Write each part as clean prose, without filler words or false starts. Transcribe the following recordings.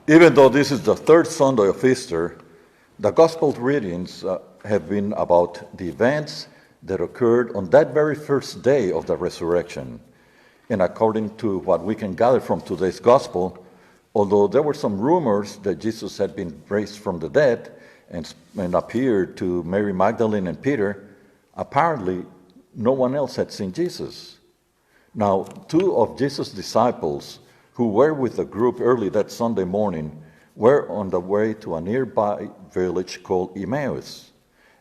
Even though this is the third Sunday of Easter, the Gospel readings have been about the events that occurred on that very first day of the resurrection. And according to what we can gather from today's Gospel, although there were some rumors that Jesus had been raised from the dead and appeared to Mary Magdalene and Peter, apparently no one else had seen Jesus. Now, two of Jesus' disciples who were with the group early that Sunday morning were on the way to a nearby village called Emmaus.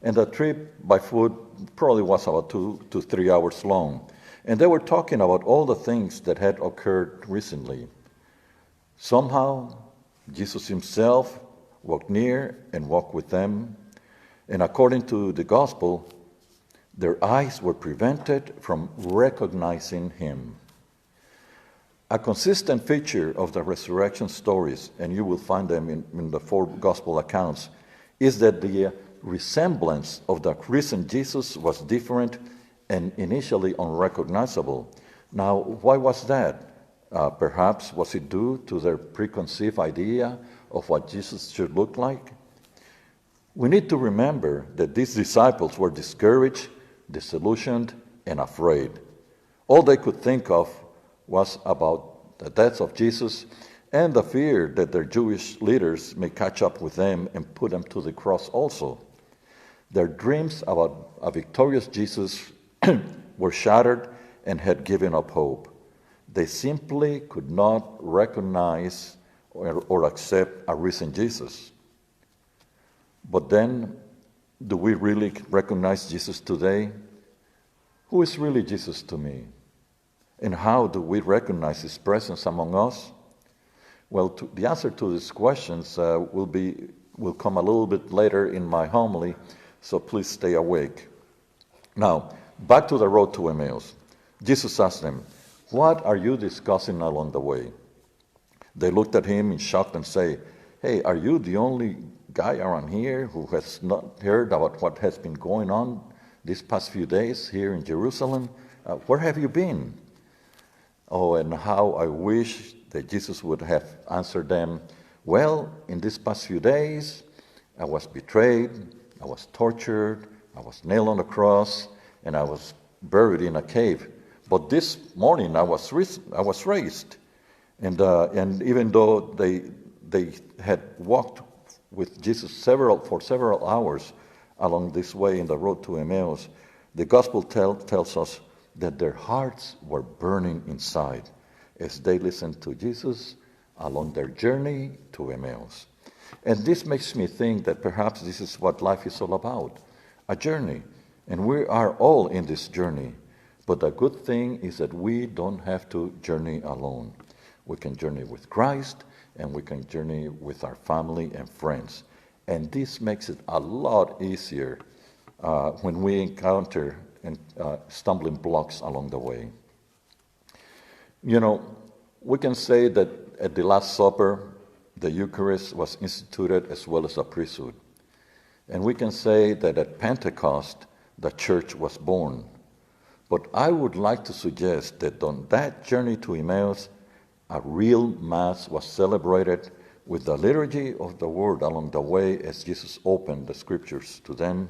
And the trip by foot probably was about 2 to 3 hours long. And they were talking about all the things that had occurred recently. Somehow, Jesus himself walked near and walked with them. And according to the gospel, their eyes were prevented from recognizing him. A consistent feature of the resurrection stories, and you will find them in the four gospel accounts, is that the resemblance of the risen Jesus was different and initially unrecognizable. Now, why was that? Perhaps was it due to their preconceived idea of what Jesus should look like? We need to remember that these disciples were discouraged, disillusioned, and afraid. All they could think of was about the death of Jesus and the fear that their Jewish leaders may catch up with them and put them to the cross also. Their dreams about a victorious Jesus were shattered and had given up hope. They simply could not recognize or accept a risen Jesus. But then, do we really recognize Jesus today? Who is really Jesus to me? And how do we recognize his presence among us? Well, the answer to these questions will come a little bit later in my homily, so please stay awake. Now, back to the road to Emmaus. Jesus asked them, "What are you discussing along the way?" They looked at him in shock and say, "Hey, are you the only guy around here who has not heard about what has been going on these past few days here in Jerusalem? Where have you been?" Oh, and how I wish that Jesus would have answered them, "Well, in these past few days, I was betrayed, I was tortured, I was nailed on the cross, and I was buried in a cave. But this morning I was raised." And even though they had walked with Jesus for several hours along this way in the road to Emmaus, the gospel tells us that their hearts were burning inside as they listened to Jesus along their journey to Emmaus. And this makes me think that perhaps this is what life is all about, a journey. And we are all in this journey. But the good thing is that we don't have to journey alone. We can journey with Christ, and we can journey with our family and friends. And this makes it a lot easier when we encounter stumbling blocks along the way. You know, we can say that at the Last Supper, the Eucharist was instituted as well as a priesthood. And we can say that at Pentecost, the church was born. But I would like to suggest that on that journey to Emmaus, a real Mass was celebrated with the liturgy of the Word along the way as Jesus opened the Scriptures to them,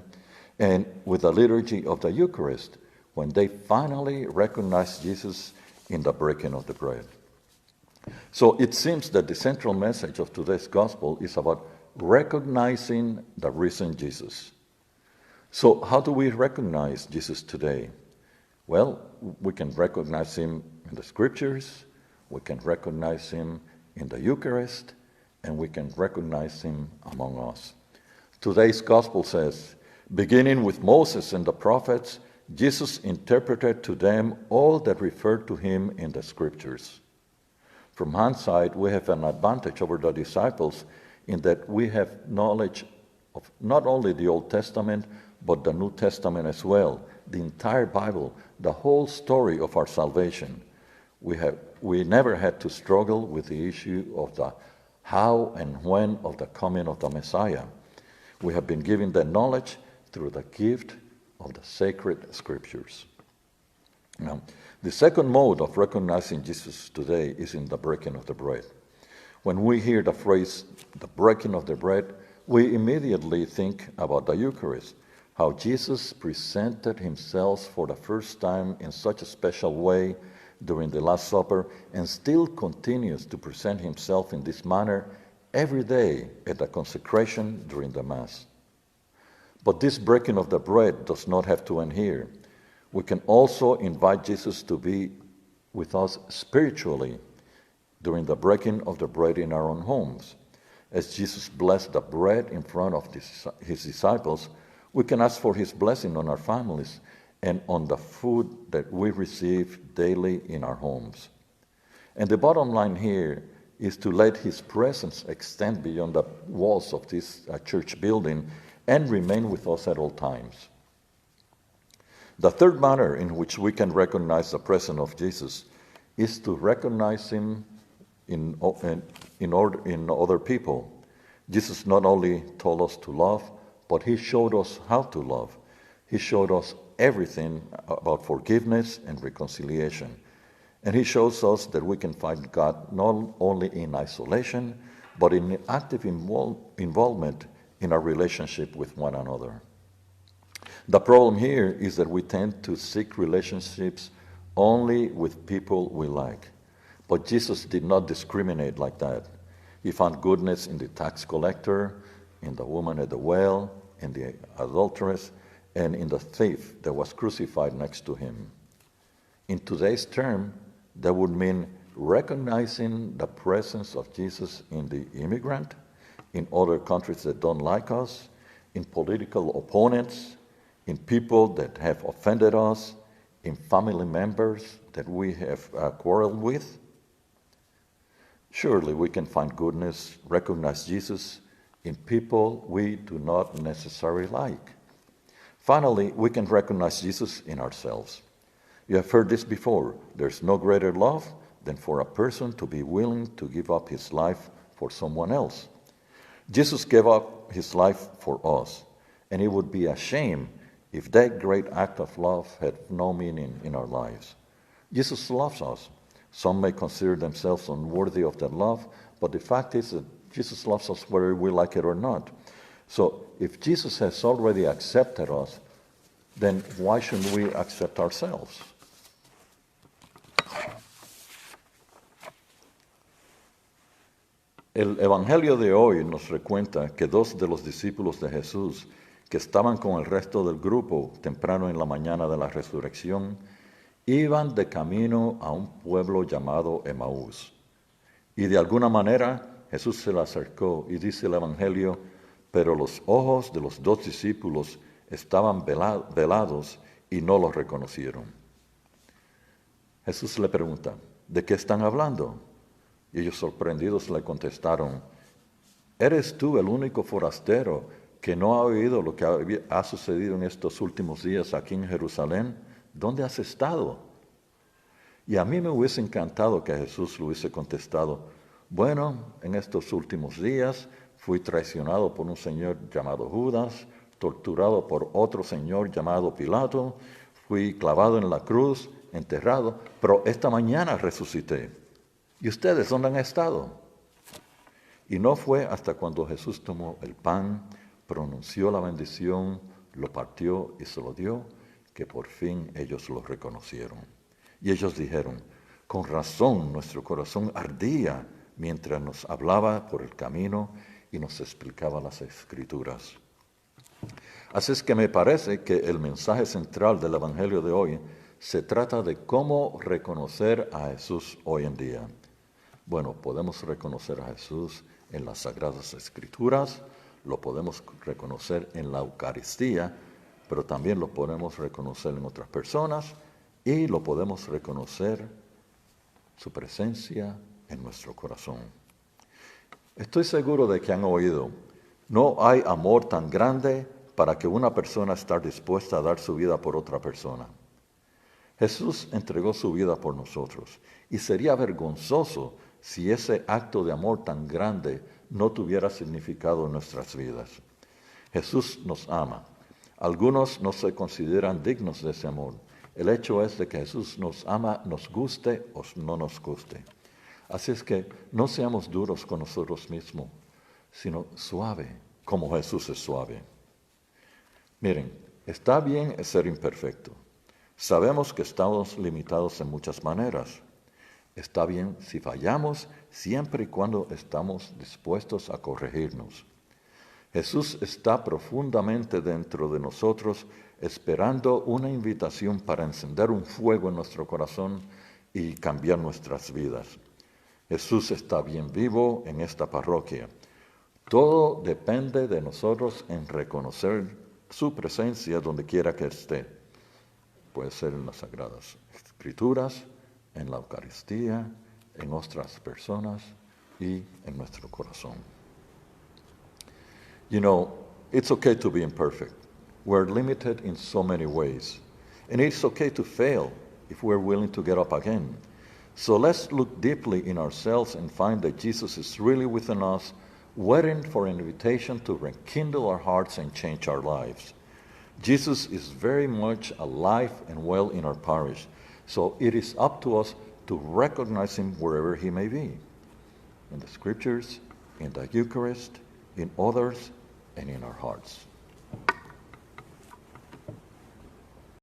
and with the liturgy of the Eucharist when they finally recognized Jesus in the breaking of the bread. So it seems that the central message of today's gospel is about recognizing the risen Jesus. So how do we recognize Jesus today? Well, we can recognize him in the Scriptures, we can recognize him in the Eucharist, and we can recognize him among us. Today's gospel says, "Beginning with Moses and the prophets, Jesus interpreted to them all that referred to him in the Scriptures." From hindsight, we have an advantage over the disciples in that we have knowledge of not only the Old Testament, but the New Testament as well, the entire Bible, the whole story of our salvation. We never had to struggle with the issue of the how and when of the coming of the Messiah. We have been given that knowledge through the gift of the sacred Scriptures. Now, the second mode of recognizing Jesus today is in the breaking of the bread. When we hear the phrase, the breaking of the bread, we immediately think about the Eucharist, how Jesus presented himself for the first time in such a special way during the Last Supper and still continues to present himself in this manner every day at the consecration during the Mass. But this breaking of the bread does not have to end here. We can also invite Jesus to be with us spiritually during the breaking of the bread in our own homes. As Jesus blessed the bread in front of his disciples, we can ask for his blessing on our families and on the food that we receive daily in our homes. And the bottom line here is to let his presence extend beyond the walls of this church building and remain with us at all times. The third manner in which we can recognize the presence of Jesus is to recognize him in other people. Jesus not only told us to love, but he showed us how to love. He showed us everything about forgiveness and reconciliation. And he shows us that we can find God not only in isolation, but in active involvement in our relationship with one another. The problem here is that we tend to seek relationships only with people we like. But Jesus did not discriminate like that. He found goodness in the tax collector, in the woman at the well, in the adulteress, and in the thief that was crucified next to him. In today's term, that would mean recognizing the presence of Jesus in the immigrant, in other countries that don't like us, in political opponents, in people that have offended us, in family members that we have quarreled with. Surely we can find goodness, recognize Jesus in people we do not necessarily like. Finally, we can recognize Jesus in ourselves. You have heard this before. There's no greater love than for a person to be willing to give up his life for someone else. Jesus gave up his life for us, and it would be a shame if that great act of love had no meaning in our lives. Jesus loves us. Some may consider themselves unworthy of that love, but the fact is that Jesus loves us whether we like it or not. So if Jesus has already accepted us, then why shouldn't we accept ourselves? El Evangelio de hoy nos recuenta que dos de los discípulos de Jesús que estaban con el resto del grupo temprano en la mañana de la resurrección iban de camino a un pueblo llamado Emaús. Y de alguna manera Jesús se le acercó y dice el Evangelio, pero los ojos de los dos discípulos estaban velados y no los reconocieron. Jesús le pregunta, ¿de qué están hablando? Y ellos sorprendidos le contestaron, ¿eres tú el único forastero que no ha oído lo que ha sucedido en estos últimos días aquí en Jerusalén? ¿Dónde has estado? Y a mí me hubiese encantado que Jesús le hubiese contestado, bueno, en estos últimos días fui traicionado por un señor llamado Judas, torturado por otro señor llamado Pilato, fui clavado en la cruz, enterrado, pero esta mañana resucité. ¿Y ustedes dónde han estado? Y no fue hasta cuando Jesús tomó el pan, pronunció la bendición, lo partió y se lo dio, que por fin ellos lo reconocieron. Y ellos dijeron, con razón nuestro corazón ardía mientras nos hablaba por el camino y nos explicaba las Escrituras. Así es que me parece que el mensaje central del Evangelio de hoy se trata de cómo reconocer a Jesús hoy en día. Bueno, podemos reconocer a Jesús en las Sagradas Escrituras, lo podemos reconocer en la Eucaristía, pero también lo podemos reconocer en otras personas y lo podemos reconocer su presencia en nuestro corazón. Estoy seguro de que han oído, no hay amor tan grande para que una persona esté dispuesta a dar su vida por otra persona. Jesús entregó su vida por nosotros y sería vergonzoso si ese acto de amor tan grande no tuviera significado en nuestras vidas. Jesús nos ama. Algunos no se consideran dignos de ese amor. El hecho es de que Jesús nos ama, nos guste o no nos guste. Así es que no seamos duros con nosotros mismos, sino suave, como Jesús es suave. Miren, está bien ser imperfecto. Sabemos que estamos limitados en muchas maneras. Está bien si fallamos siempre y cuando estamos dispuestos a corregirnos. Jesús está profundamente dentro de nosotros, esperando una invitación para encender un fuego en nuestro corazón y cambiar nuestras vidas. Jesús está bien vivo en esta parroquia. Todo depende de nosotros en reconocer su presencia donde quiera que esté. Puede ser en las Sagradas Escrituras, en la Eucaristía, en otras personas y en nuestro corazón. You know, it's okay to be imperfect. We're limited in so many ways. And it's okay to fail if we're willing to get up again. So let's look deeply in ourselves and find that Jesus is really within us, waiting for an invitation to rekindle our hearts and change our lives. Jesus is very much alive and well in our parish, so it is up to us to recognize him wherever he may be, in the scriptures, in the Eucharist, in others, and in our hearts.